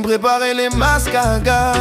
Préparer les masques à gaz,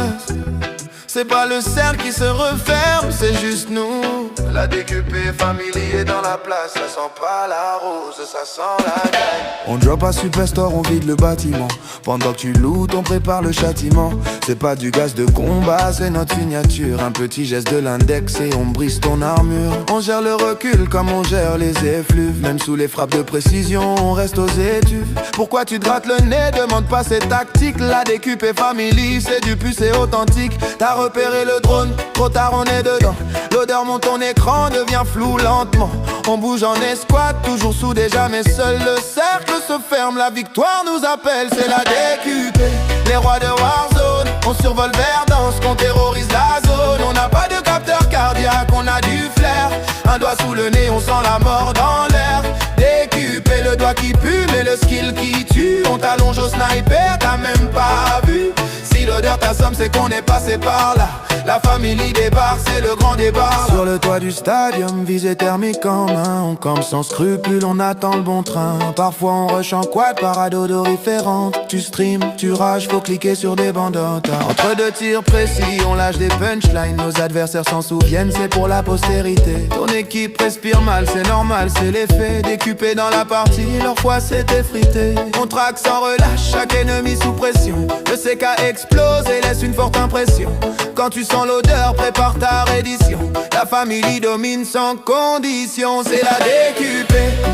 c'est pas le cercle qui se referme, c'est juste nous. La DQP family est dans la place, ça sent pas la rose, ça sent la gagne. On drop à Superstore, on vide le bâtiment. Pendant que tu lootes, on prépare le châtiment. C'est pas du gaz de combat, c'est notre signature. Un petit geste de l'index et on brise ton armure. On gère le recul comme on gère les effluves. Même sous les frappes de précision, on reste aux études. Pourquoi tu te grattes le nez, demande pas ses tactiques. La DQP family, c'est du puce et authentique. T'as repéré le drone, trop tard on est dedans. L'odeur monte, ton écran devient flou lentement. On bouge en escouade, toujours soudés, jamais seul. Le cercle se ferme, la victoire nous appelle. C'est la DQP, les rois de Warzone. On survole Verdance, qu'on terrorise la zone. On n'a pas de capteur cardiaque, on a du flair. Un doigt sous le nez, on sent la mort dans l'air. DQP, le doigt qui pue, mais le skill qui tue. On t'allonge au sniper, t'as même pas vu. Si l'odeur t'assomme, c'est qu'on est passé par là. La famille débarque, c'est le grand débat. Sur le toit du stadium, visée thermique en main. On campe sans scrupule, on attend le bon train. Parfois on rush en quad, parade odoriférante. Tu stream, tu rages, faut cliquer sur des bandottes. Entre deux tirs précis, on lâche des punchlines. Nos adversaires s'en souviennent, c'est pour la postérité. Ton équipe respire mal, c'est normal, c'est l'effet. DQP dans la partie, leur foi s'est effritée. On traque sans relâche, chaque ennemi sous pression. Le CK explose et laisse une forte impression. Quand tu sens l'odeur, prépare ta reddition. La famille domine sans condition. C'est la DQP,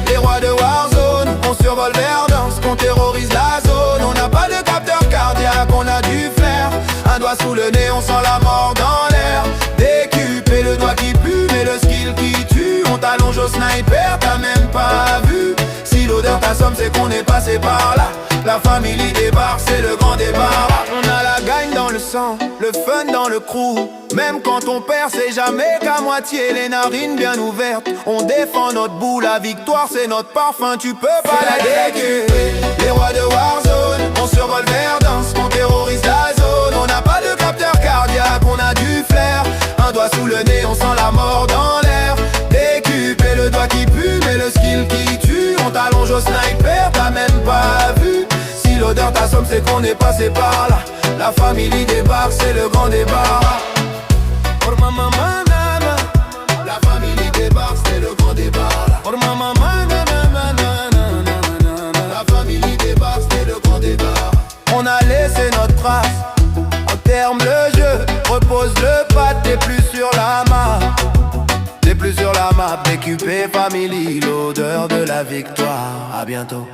les rois de Warzone. On survole Verdance, qu'on terrorise la zone. On n'a pas de capteur cardiaque, on a du flair. Un doigt sous le nez, on sent la mort dans l'air. DQP, le doigt qui pue, mais le skill qui tue. On t'allonge au sniper, t'as même pas vu. Si l'odeur t'assomme, c'est qu'on est passé par là. La famille débarque, c'est le grand débarras. On a la gagne dans le sang, le fun dans le crew. Même quand on perd, c'est jamais qu'à moitié. Les narines bien ouvertes, on défend notre bout. La victoire, c'est notre parfum, tu peux pas la déguer. Les rois de Warzone, on survole Verdance, on terrorise la zone. On n'a pas de capteur cardiaque, on a du flair. Un doigt sous le nez, on sent la mort dans l'air. DQP, le doigt qui pue, mais le skill qui tue. On t'allonge au sniper, t'as même pas vu. Si l'odeur t'assomme, c'est qu'on est passé par là. La famille débarque, c'est le grand débarras. La famille débarque, c'est le grand débarras. La famille débarque, c'est le grand débarras. On a laissé notre trace, en terme le jeu, repose le pas, t'es plus sur la map. T'es plus sur la map, DQP family, l'odeur de la victoire. À bientôt.